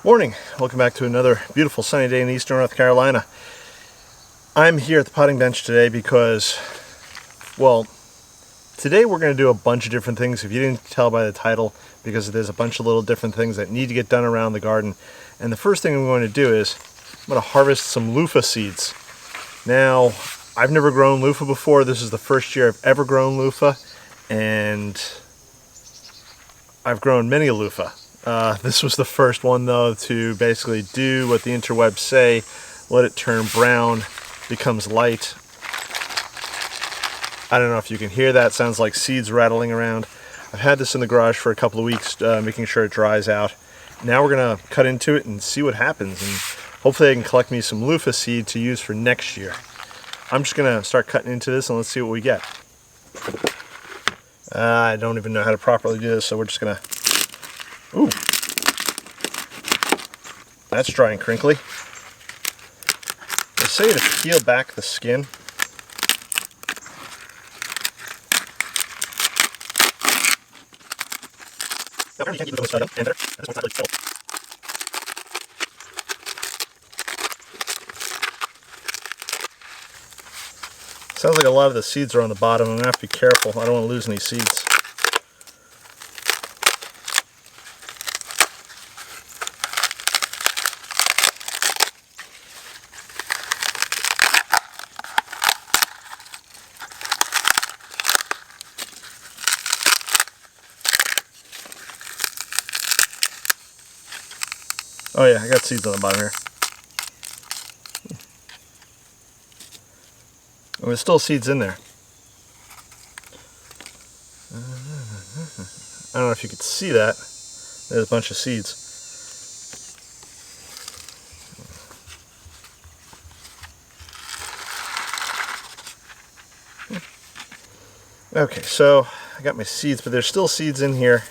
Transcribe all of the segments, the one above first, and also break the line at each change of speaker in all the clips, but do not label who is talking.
Morning, welcome back to another beautiful sunny day in eastern North Carolina. I'm here at the potting bench today because, well, today we're going to do a bunch of different things, if you didn't tell by the title, because there's a bunch of little different things that need to get done around the garden. And the first thing I'm going to do is, I'm going to harvest some loofah seeds. Now, I've never grown loofah before. This is the first year I've ever grown loofah, and I've grown many a loofah. This was the first one, though, to basically do what the interwebs say, let it turn brown, becomes light. I don't know if you can hear that. Sounds like seeds rattling around. I've had this in the garage for a couple of weeks, making sure it dries out. Now we're going to cut into it and see what happens, and hopefully I can collect me some loofah seed to use for next year. I'm just going to start cutting into this and let's see what we get. I don't even know how to properly do this, so we're just going to... Ooh, that's dry and crinkly. They say to peel back the skin. Sounds like a lot of the seeds are on the bottom. I'm going to have to be careful. I don't want to lose any seeds. Oh yeah, I got seeds on the bottom here. Oh, there's still seeds in there. I don't know if you could see that. There's a bunch of seeds. Okay, so I got my seeds, but there's still seeds in here.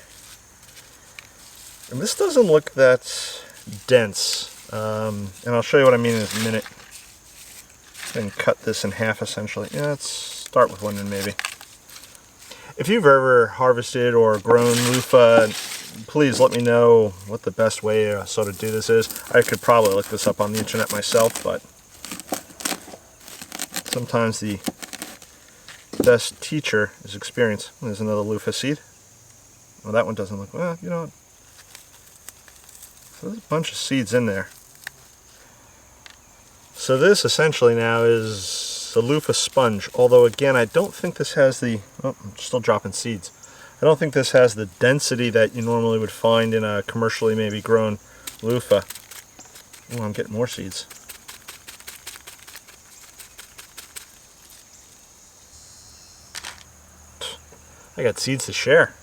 And this doesn't look that dense, and I'll show you what I mean in a minute. And cut this in half essentially. Yeah, let's start with one end maybe. If you've ever harvested or grown loofah, please let me know what the best way to sort of do this is. I could probably look this up on the internet myself, but sometimes the best teacher is experience. There's another loofah seed. Well, that one doesn't look, well, you know what? So there's a bunch of seeds in there. So this essentially now is a loofah sponge, although again I don't think this has the, oh, I'm still dropping seeds. I don't think this has the density that you normally would find in a commercially maybe grown loofah. Oh, I'm getting more seeds. I got seeds to share.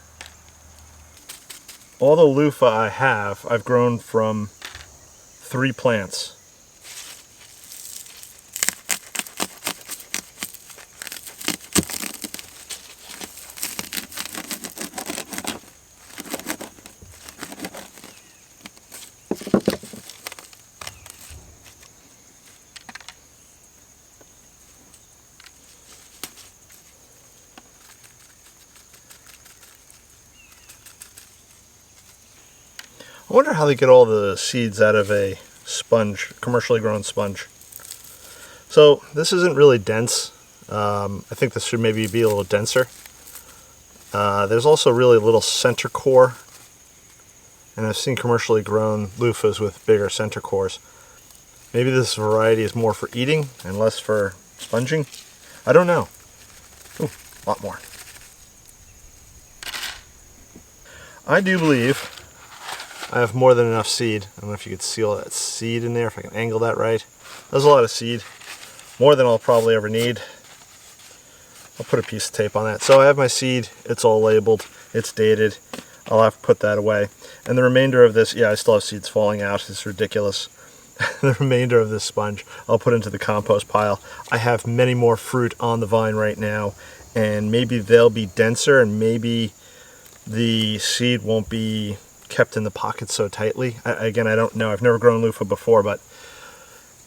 All the loofah I have, I've grown from 3 plants. I wonder how they get all the seeds out of a sponge, commercially grown sponge. So this isn't really dense. I think this should maybe be a little denser. There's also really little center core, and I've seen commercially grown loofahs with bigger center cores. Maybe this variety is more for eating and less for sponging. I don't know. Ooh, a lot more. I do believe I have more than enough seed. I don't know if you could see all that seed in there, if I can angle that right. There's a lot of seed. More than I'll probably ever need. I'll put a piece of tape on that. So I have my seed. It's all labeled. It's dated. I'll have to put that away. And the remainder of this, yeah, I still have seeds falling out. It's ridiculous. The remainder of this sponge I'll put into the compost pile. I have many more fruit on the vine right now, and maybe they'll be denser, and maybe the seed won't be kept in the pocket so tightly. Again, I don't know. I've never grown loofah before, but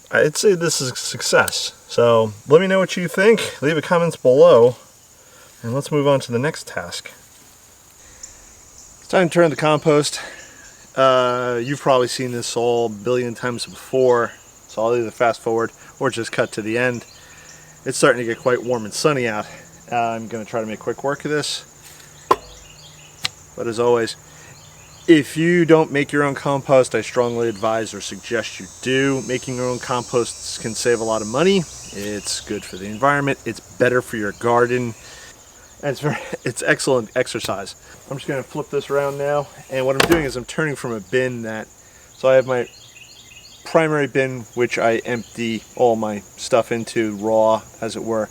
I'd say this is a success. So let me know what you think. Leave a comments below, and let's move on to the next task. It's time to turn the compost. You've probably seen this all a billion times before, so I'll either fast forward or just cut to the end. It's starting to get quite warm and sunny out. I'm going to try to make quick work of this. But as always, if you don't make your own compost, I strongly advise or suggest you do. Making your own composts can save a lot of money. It's good for the environment. It's better for your garden. And it's excellent exercise. I'm just going to flip this around now. And what I'm doing is I'm turning from a bin so I have my primary bin, which I empty all my stuff into raw, as it were.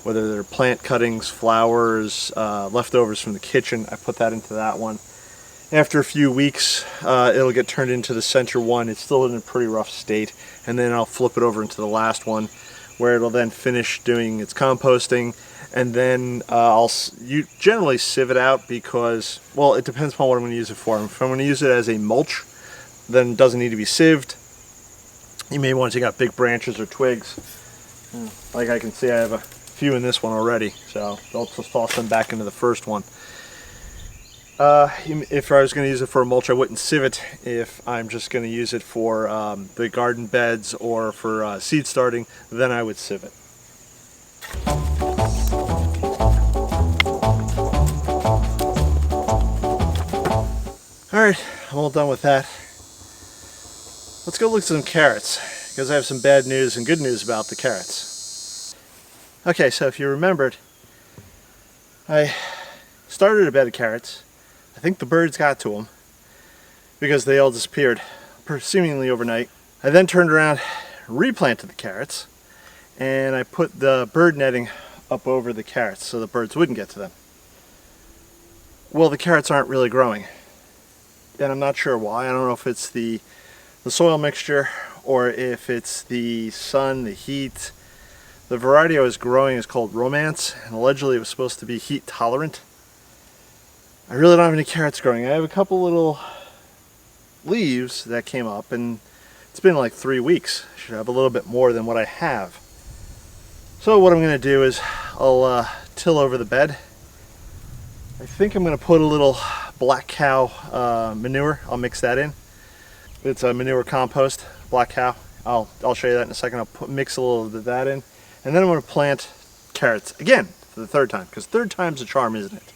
Whether they're plant cuttings, flowers, leftovers from the kitchen, I put that into that one. After a few weeks, it'll get turned into the center one. It's still in a pretty rough state. And then I'll flip it over into the last one, where it'll then finish doing its composting. And then you generally sieve it out because, well, it depends upon what I'm going to use it for. If I'm going to use it as a mulch, then it doesn't need to be sieved. You may want to take out big branches or twigs. Like I can see, I have a few in this one already, so I'll just toss them back into the first one. If I was going to use it for a mulch, I wouldn't sieve it. If I'm just going to use it for the garden beds or for seed starting, then I would sieve it. Alright, I'm all done with that. Let's go look at some carrots, because I have some bad news and good news about the carrots. Okay, so if you remembered, I started a bed of carrots. I think the birds got to them because they all disappeared seemingly overnight. I then turned around, replanted the carrots, and I put the bird netting up over the carrots so the birds wouldn't get to them. Well, the carrots aren't really growing, and I'm not sure why. I don't know if it's the soil mixture or if it's the sun, the heat. The variety I was growing is called Romance, and allegedly it was supposed to be heat tolerant. I really don't have any carrots growing. I have a couple little leaves that came up, and it's been like 3 weeks. I should have a little bit more than what I have. So what I'm going to do is I'll till over the bed. I think I'm going to put a little black cow manure. I'll mix that in. It's a manure compost, black cow. I'll show you that in a second. I'll mix a little of that in. And then I'm going to plant carrots again for the third time, because third time's a charm, isn't it?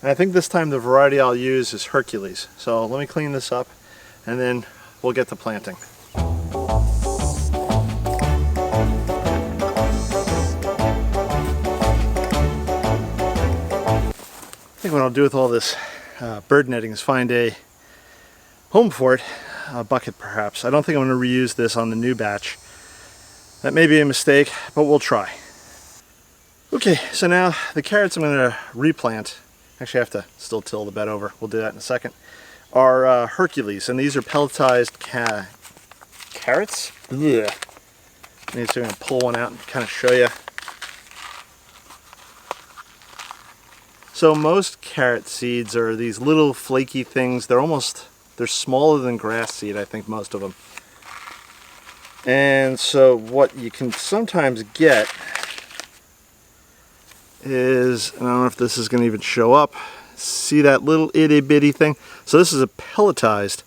And I think this time the variety I'll use is Hercules. So let me clean this up and then we'll get to planting. I think what I'll do with all this bird netting is find a home for it, a bucket perhaps. I don't think I'm going to reuse this on the new batch. That may be a mistake, but we'll try. Okay, so now the carrots I'm going to replant. Actually, I have to still till the bed over. We'll do that in a second. Are Hercules, and these are pelletized carrots. Yeah. I'm just going to pull one out and kind of show you. So most carrot seeds are these little flaky things. They're smaller than grass seed, I think, most of them. And so what you can sometimes get is, and I don't know if this is going to even show up, see that little itty bitty thing? So this is a pelletized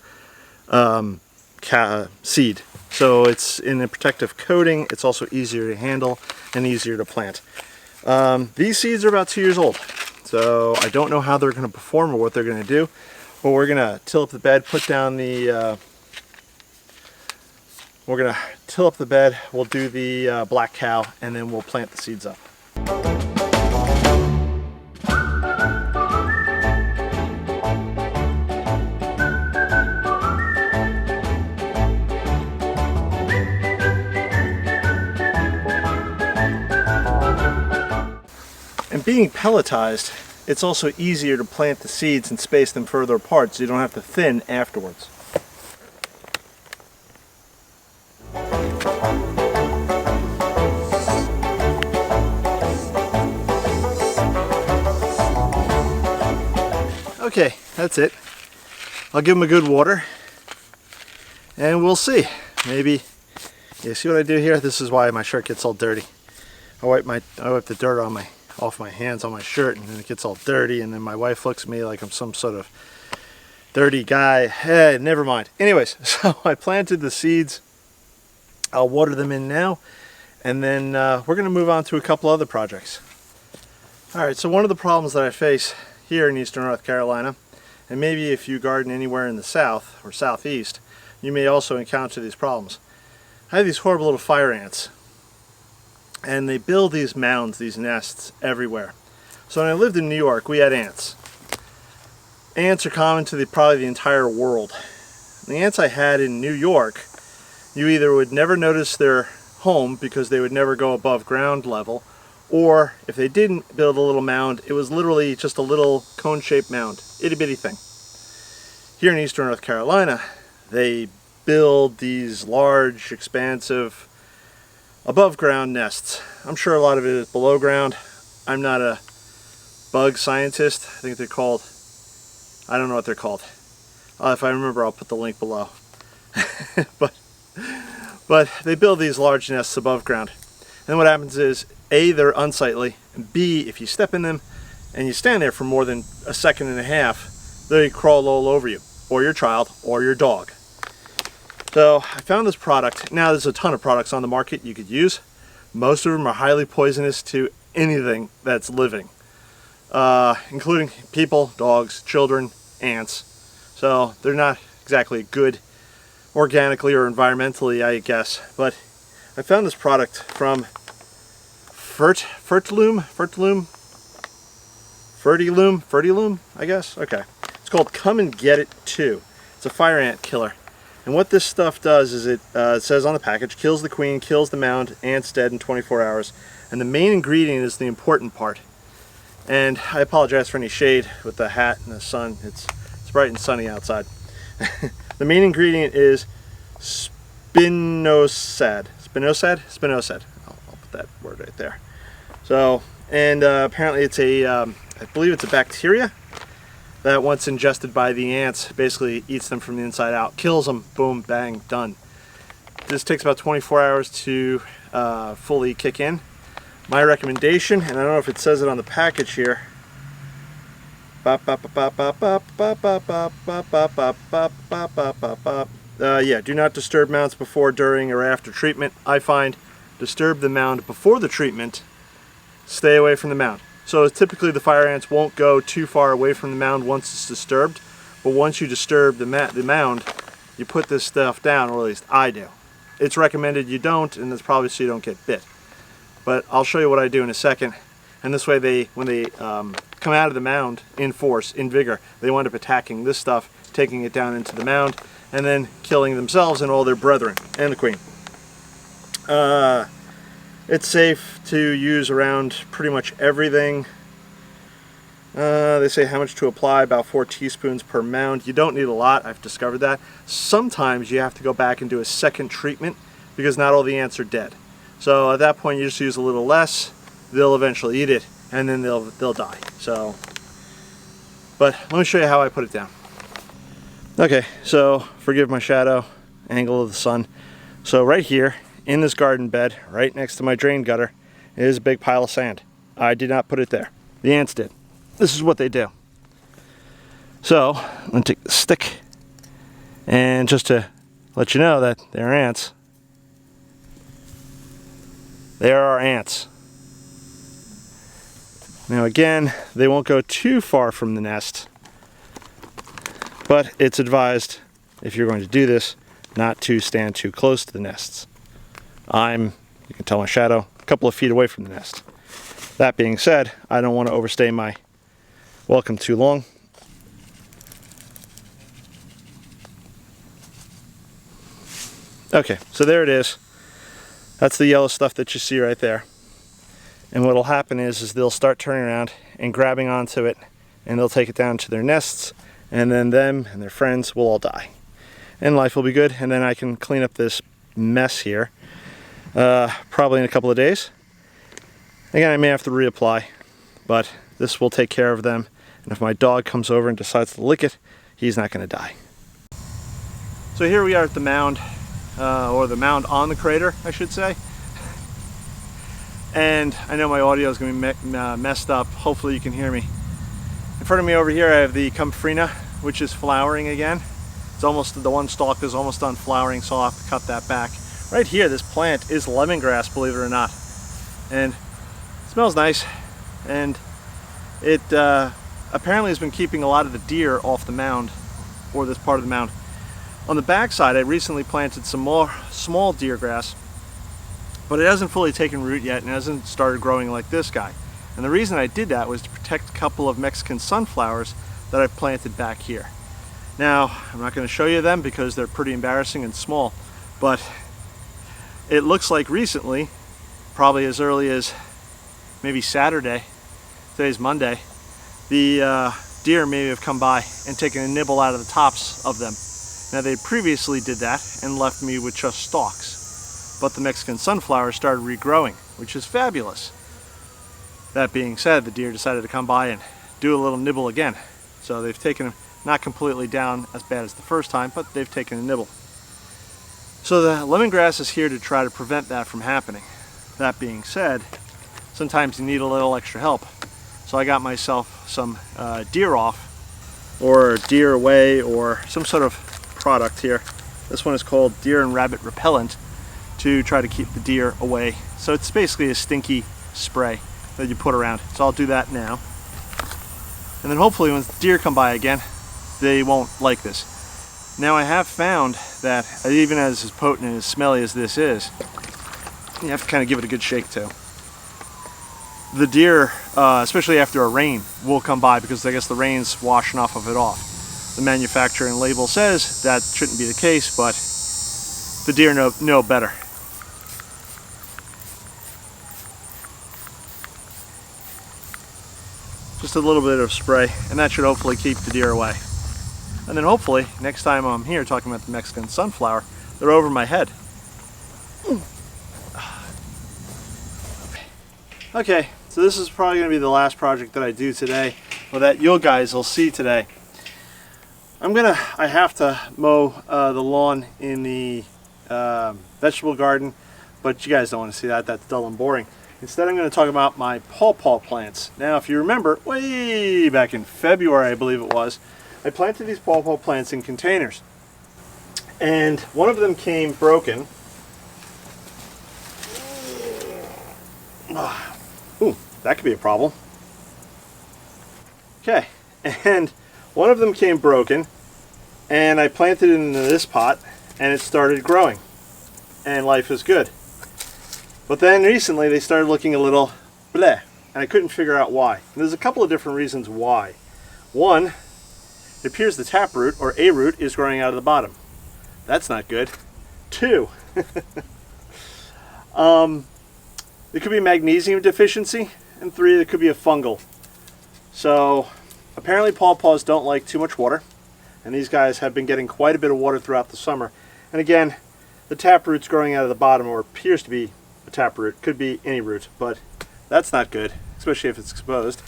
seed. So it's in a protective coating. It's also easier to handle and easier to plant. These seeds are about 2 years old. So I don't know how they're going to perform or what they're going to do. But we're going to till up the bed, put down the... we're going to till up the bed, we'll do the black cow, and then we'll plant the seeds up. And being pelletized, it's also easier to plant the seeds and space them further apart so you don't have to thin afterwards. Okay, that's it. I'll give them a good water and we'll see. Maybe, you see what I do here? This is why my shirt gets all dirty. I wipe the dirt off my hands on my shirt, and then it gets all dirty, and then my wife looks at me like I'm some sort of Dirty guy. Hey, never mind. Anyways, so I planted the seeds. I'll water them in now, and then we're going to move on to a couple other projects. Alright, so one of the problems that I face here in eastern North Carolina, and maybe if you garden anywhere in the south or southeast, you may also encounter these problems. I have these horrible little fire ants, and they build these mounds, these nests everywhere. So when I lived in New York, we had ants. Ants are common to probably the entire world. The ants I had in New York, you either would never notice their home because they would never go above ground level, or if they didn't build a little mound, it was literally just a little cone-shaped mound, itty-bitty thing. Here in eastern North Carolina, they build these large, expansive, above-ground nests. I'm sure a lot of it is below ground. I'm not a bug scientist. I think they're called, I don't know what they're called. If I remember, I'll put the link below. But they build these large nests above ground. And what happens is, A, they're unsightly, and B, if you step in them and you stand there for more than a second and a half, they crawl all over you, or your child, or your dog. So I found this product. Now there's a ton of products on the market you could use. Most of them are highly poisonous to anything that's living, including people, dogs, children, ants. So they're not exactly good organically or environmentally, I guess. But I found this product from Fertiloom, I guess. Okay. It's called Come and Get It 2. It's a fire ant killer. And what this stuff does is it says on the package, kills the queen, kills the mound, ants dead in 24 hours. And the main ingredient is the important part. And I apologize for any shade with the hat and the sun. It's bright and sunny outside. The main ingredient is spinosad. I'll put that word right there. So, and apparently it's a, I believe it's a bacteria that once ingested by the ants basically eats them from the inside out, kills them, boom, bang, done. This takes about 24 hours to fully kick in. My recommendation, and I don't know if it says it on the package here, yeah, do not disturb mounds before, during, or after treatment. I find disturb the mound before the treatment, stay away from the mound. So typically the fire ants won't go too far away from the mound once it's disturbed, but once you disturb the mound, you put this stuff down, or at least I do. It's recommended you don't, and that's probably so you don't get bit. But I'll show you what I do in a second. And this way, when they come out of the mound in force, in vigor, they wind up attacking this stuff, taking it down into the mound, and then killing themselves and all their brethren, and the queen. It's safe to use around pretty much everything. They say how much to apply, about 4 teaspoons per mound. You don't need a lot, I've discovered that. Sometimes you have to go back and do a second treatment because not all the ants are dead. So at that point you just use a little less, they'll eventually eat it, and then they'll die. So, but let me show you how I put it down. Okay, so forgive my shadow, angle of the sun. So right here, in this garden bed, right next to my drain gutter, is a big pile of sand. I did not put it there. The ants did. This is what they do. So, I'm going to take the stick, and just to let you know that they're ants. There are ants. Now again, they won't go too far from the nest, but it's advised, if you're going to do this, not to stand too close to the nests. You can tell my shadow, a couple of feet away from the nest. That being said, I don't want to overstay my welcome too long. Okay, so there it is. That's the yellow stuff that you see right there. And what'll happen is they'll start turning around and grabbing onto it, and they'll take it down to their nests, and then them and their friends will all die. And life will be good, and then I can clean up this mess here, probably in a couple of days. Again, I may have to reapply, but this will take care of them. And if my dog comes over and decides to lick it, he's not going to die. So here we are at the mound, or the mound on the crater, I should say. And I know my audio is going to be messed up. Hopefully you can hear me. In front of me over here I have the Composting which is flowering again. It's almost, the one stalk is almost done flowering, so I'll have to cut that back. Right here, this plant is lemongrass, believe it or not. And it smells nice. And it apparently has been keeping a lot of the deer off the mound, or this part of the mound. On the back side, I recently planted some more small deer grass, but it hasn't fully taken root yet and hasn't started growing like this guy. And the reason I did that was to protect a couple of Mexican sunflowers that I've planted back here. Now, I'm not going to show you them because they're pretty embarrassing and small, but it looks like recently, probably as early as maybe Saturday, today's Monday, the deer may have come by and taken a nibble out of the tops of them. Now, they previously did that and left me with just stalks, but the Mexican sunflowers started regrowing, which is fabulous. That being said, the deer decided to come by and do a little nibble again. So they've taken them, not completely down as bad as the first time, but they've taken a nibble. So the lemongrass is here to try to prevent that from happening. That being said, sometimes you need a little extra help. So I got myself some deer off, or deer away, or some sort of product here. This one is called deer and rabbit repellent, to try to keep the deer away. So it's basically a stinky spray that you put around. So I'll do that now. And then hopefully when the deer come by again, they won't like this. Now, I have found that even as potent and as smelly as this is, you have to kind of give it a good shake too. The deer, especially after a rain, will come by because I guess the rain's washing off of it off. The manufacturing label says that shouldn't be the case, but the deer know better. Just a little bit of spray, and that should hopefully keep the deer away. And then hopefully, next time I'm here talking about the Mexican sunflower, they're over my head. Okay, so this is probably going to be the last project that I do today, or that you guys will see today. I have to mow the lawn in the vegetable garden, but you guys don't want to see that. That's dull and boring. Instead, I'm going to talk about my pawpaw plants. Now, if you remember, way back in February, I believe it was, I planted these pawpaw plants in containers. And one of them came broken. Ooh, that could be a problem. Okay, and one of them came broken, and I planted it into this pot, and it started growing, and life is good. But then recently they started looking a little bleh, and I couldn't figure out why. And there's a couple of different reasons why. One, it appears the taproot, or a root, is growing out of the bottom. That's not good. Two, there could be magnesium deficiency, and three, there could be a fungal. So apparently pawpaws don't like too much water, and these guys have been getting quite a bit of water throughout the summer. And again, the taproot's growing out of the bottom, or appears to be a taproot. Could be any root, but that's not good, especially if it's exposed.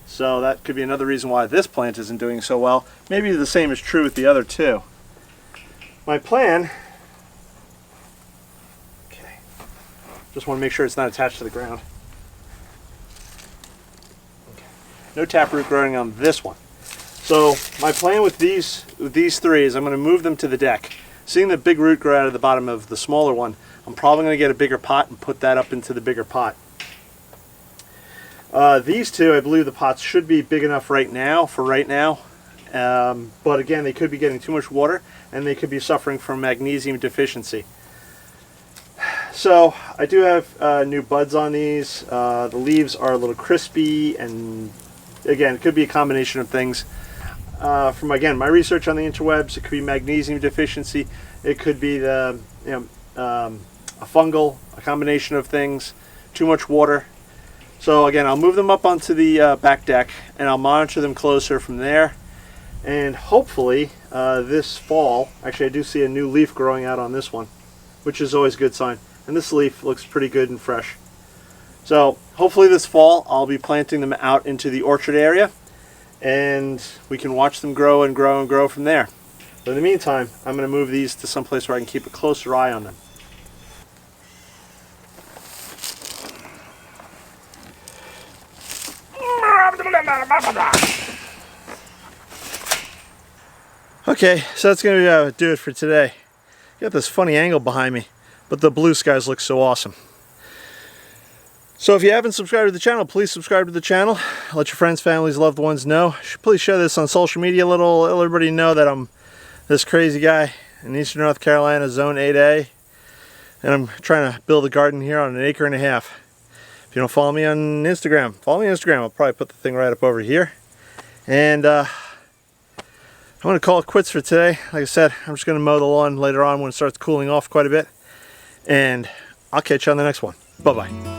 So that could be another reason why this plant isn't doing so well. Maybe the same is true with the other two. My plan, okay, just want to make sure it's not attached to the ground. Okay. No taproot growing on this one. So my plan with these three is I'm going to move them to the deck. Seeing the big root grow out of the bottom of the smaller one, I'm probably going to get a bigger pot and put that up into the bigger pot. These two, I believe the pots should be big enough right now, but again, they could be getting too much water, and they could be suffering from magnesium deficiency. So I do have new buds on these. The leaves are a little crispy, and again, it could be a combination of things. From again my research on the interwebs, it could be magnesium deficiency. It could be a fungal, a combination of things, too much water. So again, I'll move them up onto the back deck, and I'll monitor them closer from there. And hopefully this fall, actually I do see a new leaf growing out on this one, which is always a good sign. And this leaf looks pretty good and fresh. So hopefully this fall I'll be planting them out into the orchard area, and we can watch them grow and grow and grow from there. But in the meantime, I'm going to move these to some place where I can keep a closer eye on them. Okay, so that's going to do it for today. Got this funny angle behind me, but the blue skies look so awesome. So if you haven't subscribed to the channel, please subscribe to the channel. Let your friends, families, loved ones know. Please share this on social media. Let everybody know that I'm this crazy guy in Eastern North Carolina, Zone 8A. And I'm trying to build a garden here on 1.5 acres. If you don't follow me on Instagram, follow me on Instagram. I'll probably put the thing right up over here. And I'm going to call it quits for today. Like I said, I'm just going to mow the lawn later on when it starts cooling off quite a bit. And I'll catch you on the next one. Bye-bye.